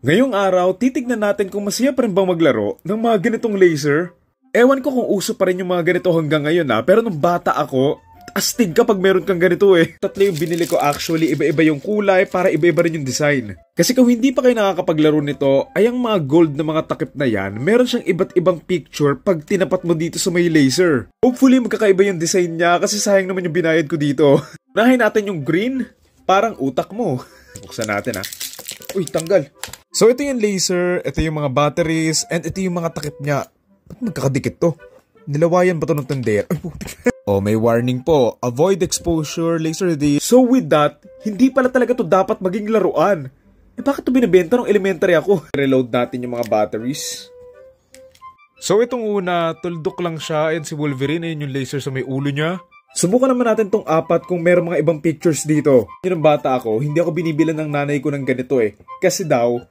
Ngayong araw, titignan natin kung masaya pa rin bang maglaro ng mga ganitong laser. Ewan ko kung uso pa rin yung mga ganito hanggang ngayon pero nung bata ako, astig kapag meron kang ganito Tatlo yung binili ko actually, iba-iba yung kulay para iba-iba rin yung design. Kasi kung hindi pa kayo nakakapaglaro nito, ay ang mga gold na mga takip na yan, meron siyang iba't ibang picture pag tinapat mo dito sa may laser. Hopefully magkakaiba yung design niya kasi sayang naman yung binayad ko dito. Nahin natin yung green, parang utak mo. Buksan natin Uy, tanggal. So ito yung laser, ito yung mga batteries, and ito yung mga takip niya. Ba't magkakadikit to? Nilawayan ba to ng tender? Oh, may warning po. Avoid exposure, laser day. So with that, hindi pala talaga to dapat maging laruan. Bakit to binibenta nung elementary ako? Reload natin yung mga batteries. So itong una, tuldok lang siya. Ayan si Wolverine, ayan yung laser sa may ulo niya. Subukan naman natin tong apat kung meron mga ibang pictures dito. Yun ang bata ako, hindi ako binibilan ng nanay ko ng ganito Kasi daw,